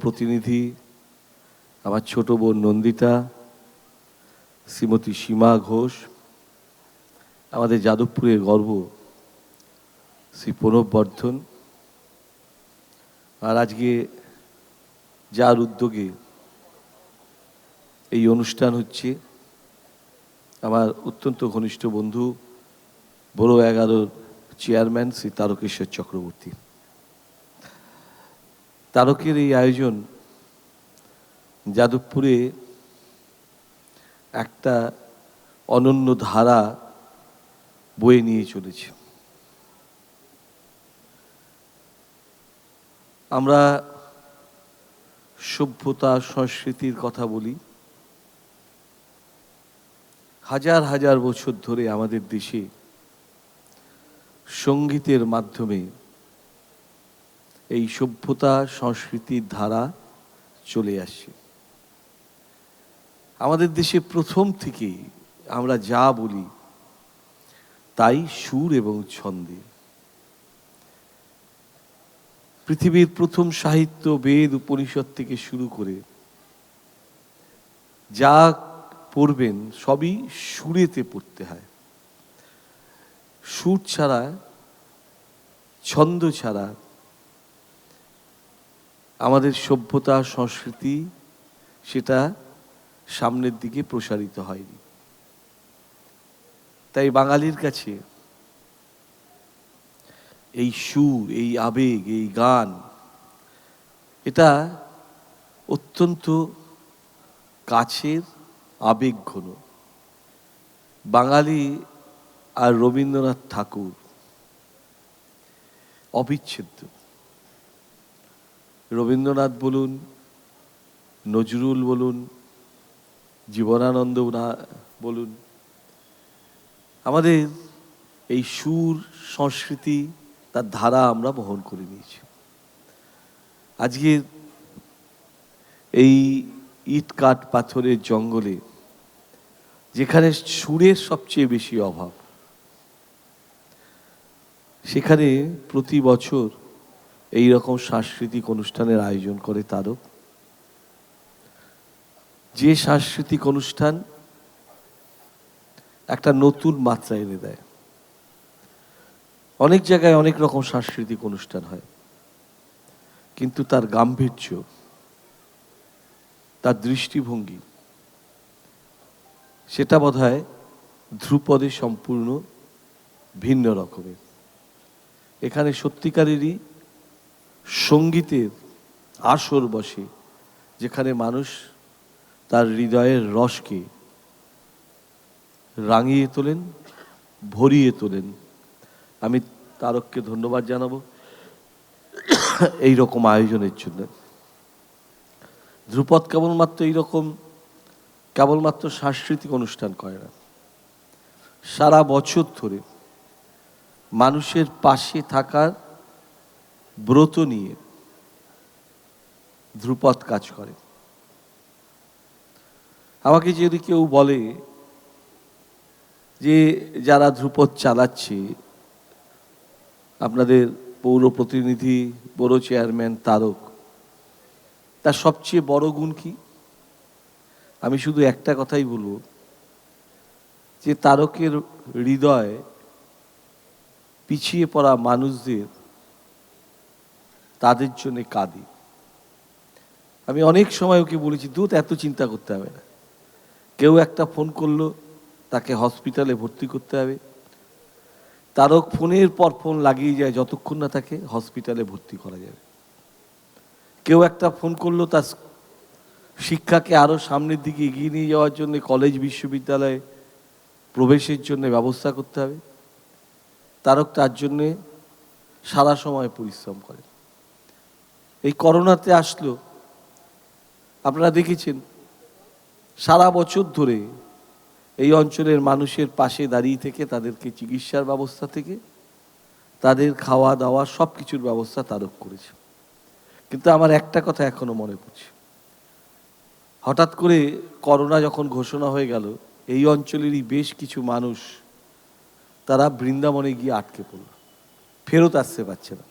প্রতিনিধি আমার ছোট বোন নন্দিতা, শ্রীমতী সীমা ঘোষ, আমাদের যাদবপুরের গর্ব শ্রী প্রণব বর্ধন, আর আজকে যার উদ্যোগে এই অনুষ্ঠান হচ্ছে আমার অত্যন্ত ঘনিষ্ঠ বন্ধু বড় 11 চেয়ারম্যান শ্রী তারকেশ্বর চক্রবর্তী। তারকের এই আয়োজন যাদবপুরে একটা অনন্য ধারা বয়ে নিয়ে চলেছে। আমরা সভ্যতা সংস্কৃতির কথা বলি, হাজার হাজার বছর ধরে আমাদের দেশে সঙ্গীতের মাধ্যমে এই সভ্যতা সংস্কৃতির ধারা চলে আসছে। আমাদের দেশে প্রথম থেকে আমরা যা বলি তাই সুর এবং ছন্দে। পৃথিবীর প্রথম সাহিত্য বেদ উপনিষদ থেকে শুরু করে যা পড়বেন সবই সুরেতে পড়তে হয়। সুর ছাড়া, ছন্দ ছাড়া আমাদের সভ্যতা সংস্কৃতি সেটা সামনের দিকে প্রসারিত হয়নি। তাই বাঙালির কাছে এই সুর, এই আবেগ, এই গান এটা অত্যন্ত কাছের, আবেগঘন। বাঙালি আর রবীন্দ্রনাথ ঠাকুর অবিচ্ছেদ্য। রবীন্দ্রনাথ বলুন, নজরুল বলুন, জীবনানন্দ বলুন, আমাদের এই সুর সংস্কৃতি তার ধারা আমরা বহন করে নিয়েছি। আজকে এই ইট কাঠ পাথরের জঙ্গলে যেখানে সুরের সবচেয়ে বেশি অভাব, সেখানে প্রতি বছর এই রকম সাংস্কৃতিক অনুষ্ঠানের আয়োজন করে তারক। যে সাংস্কৃতিক অনুষ্ঠান একটা নতুন মাত্রা এনে দেয়। অনেক জায়গায় অনেক রকম সাংস্কৃতিক অনুষ্ঠান হয়, কিন্তু তার গাম্ভীর্য, তার দৃষ্টিভঙ্গি সেটা বোধহয় ধ্রুপদে সম্পূর্ণ ভিন্ন রকমের। এখানে সত্যিকারেরই সঙ্গীতের আসর বসে, যেখানে মানুষ তার হৃদয়ের রসকে রাঙিয়ে তোলেন, ভরিয়ে তোলেন। আমি তারককে ধন্যবাদ জানাবো এই রকম আয়োজনের জন্য। ধ্রুপদ কেবলমাত্র সাংস্কৃতিক অনুষ্ঠান করে না, সারা বছর ধরে মানুষের পাশে থাকার ব্রত নিয়ে ধ্রুপদ কাজ করে। আমাকে যদি কেউ বলে যে যারা ধ্রুপদ চালাচ্ছে, আপনাদের পৌর প্রতিনিধি বড় চেয়ারম্যান তারক, তার সবচেয়ে বড় গুণ কি, আমি শুধু একটা কথাই বলবো, যে তারকের হৃদয় পিছিয়ে পড়া মানুষদের, তাদের জন্য কাঁদে। আমি অনেক সময় ওকে বলেছি, দূত এত চিন্তা করতে হবে না, কেউ একটা ফোন করলো তাকে হসপিটালে ভর্তি করতে হবে, তারক ফোনের পর ফোন লাগিয়ে যায় যতক্ষণ না তাকে হসপিটালে ভর্তি করা যাবে। কেউ একটা ফোন করলো তার শিক্ষাকে আরো সামনের দিকে এগিয়ে নিয়ে যাওয়ার জন্য কলেজ বিশ্ববিদ্যালয়ে প্রবেশের জন্য ব্যবস্থা করতে হবে, তারক তার জন্যে সারা সময় পরিশ্রম করে। এই করোনাতে আসলো, আপনারা দেখেছেন সারা বছর ধরে এই অঞ্চলের মানুষের পাশে দাঁড়িয়ে থেকে তাদেরকে চিকিৎসার ব্যবস্থা থেকে তাদের খাওয়া দাওয়া সব কিছুর ব্যবস্থা তারক করেছে। কিন্তু আমার একটা কথা এখনো মনে পড়ছে, হঠাৎ করে করোনা যখন ঘোষণা হয়ে গেল, এই অঞ্চলেরই বেশ কিছু মানুষ তারা বৃন্দাবনে গিয়ে আটকে পড়ল, ফেরত আসতে পারছে না।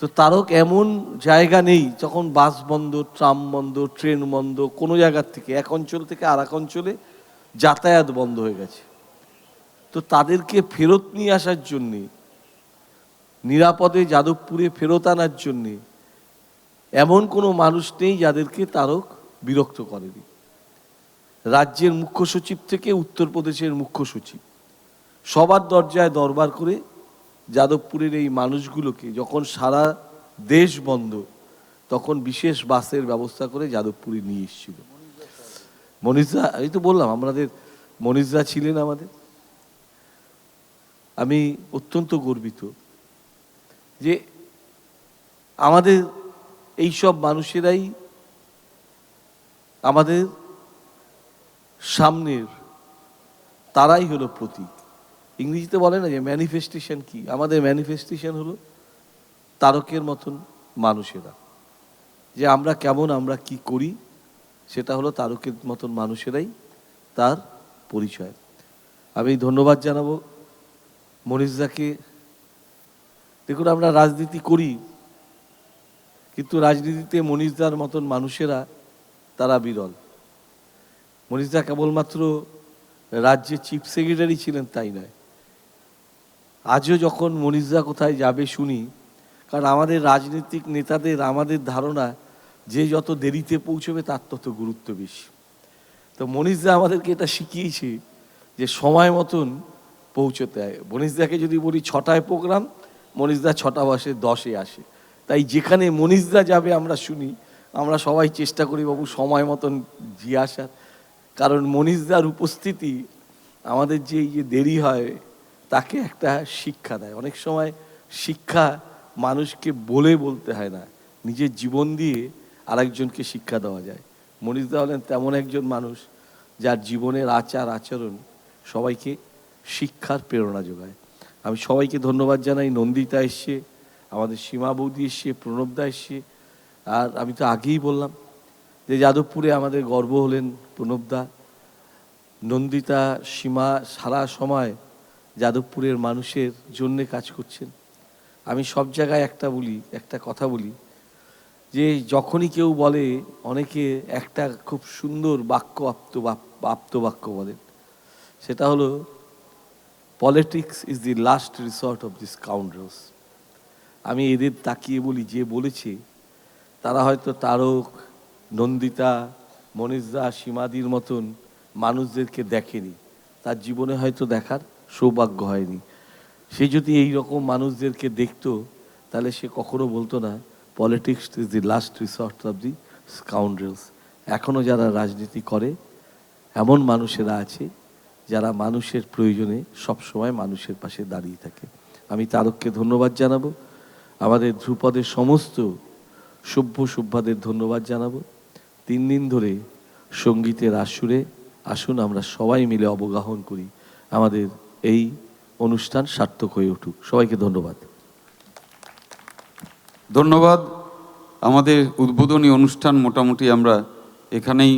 তো তারক এমন জায়গা নেই যখন বাস বন্ধ, ট্রাম বন্ধ, ট্রেন বন্ধ, কোনো জায়গার থেকে এক অঞ্চল থেকে আর এক অঞ্চলে যাতায়াত বন্ধ হয়ে গেছে। তো তাদেরকে ফেরত নিয়ে আসার জন্যে, নিরাপদে যাদবপুরে ফেরত আনার জন্যে এমন কোনো মানুষ নেই যাদেরকে তারক বিরক্ত করেনি। রাজ্যের মুখ্য সচিব থেকে উত্তরপ্রদেশের মুখ্য সচিব সবার দরজায় দরবার করে যাদবপুরের এই মানুষগুলোকে, যখন সারা দেশ বন্ধ, তখন বিশেষ বাসের ব্যবস্থা করে যাদবপুরে নিয়ে এসেছিল। মনীষদা, এই তো বললাম আমাদের মনীষদা ছিলেন আমাদের। আমি অত্যন্ত গর্বিত যে আমাদের এই সব মানুষেরাই আমাদের সামনের, তারাই হলো প্রতীক। ইংরেজিতে বলে না যে ম্যানিফেস্টেশন কি, আমাদের ম্যানিফেস্টেশন হলো তারকের মতন মানুষেরা। যে আমরা কেমন, আমরা কি করি, সেটা হলো তারকের মতন মানুষেরাই তার পরিচয়। আমি ধন্যবাদ জানাবো মনীষদাকে। দেখুন, আমরা রাজনীতি করি, কিন্তু রাজনীতিতে মনীষদার মতন মানুষেরা তারা বিরল। মনীষদা কেবলমাত্র রাজ্যের চিফ সেক্রেটারি ছিলেন তাই নয়, আজও যখন মনীষদা কোথায় যাবে শুনি, কারণ আমাদের রাজনৈতিক নেতাদের আমাদের ধারণা যে যত দেরিতে পৌঁছবে তার তত গুরুত্ব বেশি। তো মনীষদা আমাদেরকে এটা শিখিয়েছে যে সময় মতন পৌঁছতে হয়। মনীষদাকে যদি বলি 6টায় প্রোগ্রাম, মনীষদা 6:10 আসে। তাই যেখানে মনীষদা যাবে আমরা শুনি, আমরা সবাই চেষ্টা করি বাবু সময় মতন গিয়ে আসার। কারণ মনীষদার উপস্থিতি আমাদের যে এই যে দেরি হয় তাকে একটা শিক্ষা দেয়। অনেক সময় শিক্ষা মানুষকে বলতে হয় না, নিজের জীবন দিয়ে আরেকজনকে শিক্ষা দেওয়া যায়। মনীষদা হলেন তেমন একজন মানুষ যার জীবনের আচার আচরণ সবাইকে শিক্ষার প্রেরণা যোগায়। আমি সবাইকে ধন্যবাদ জানাই। নন্দিতা এসছে, আমাদের সীমা বৌদি এসছে, প্রণবদা এসছে। আর আমি তো আগেই বললাম যে যাদবপুরে আমাদের গর্ব হলেন প্রণবদা। নন্দিতা, সীমা সারা সময় যাদবপুরের মানুষের জন্যে কাজ করছেন। আমি সব জায়গায় একটা কথা বলি যে যখনই কেউ বলে, অনেকে একটা খুব সুন্দর বাক্য আপ্তবাক্য বলেন, সেটা হলো politics is the last resort of this scoundrels. আমি এদের তাকিয়ে বলি, যে বলেছে তারা হয়তো তারক, নন্দিতা, মনীষদা, সীমাদির মতন মানুষদেরকে দেখেনি, তার জীবনে হয়তো দেখার সৌভাগ্য হয়নি। সে যদি এই রকম মানুষদেরকে দেখতো, তাহলে সে কখনো বলতো না politics is the last resort of the scoundrels. এখনও যারা রাজনীতি করে এমন মানুষেরা আছে যারা মানুষের প্রয়োজনে সবসময় মানুষের পাশে দাঁড়িয়ে থাকে। আমি তারককে ধন্যবাদ জানাবো, আমাদের ধ্রুপদের সমস্ত সভ্যদের ধন্যবাদ জানাবো। 3 দিন ধরে সঙ্গীতের আসুরে আসুন আমরা সবাই মিলে অবগাহন করি, আমাদের এই অনুষ্ঠান সার্থক হয়ে উঠুক। সবাইকে ধন্যবাদ। ধন্যবাদ। আমাদের উদ্বোধনী অনুষ্ঠান মোটামুটি আমরা এখানেই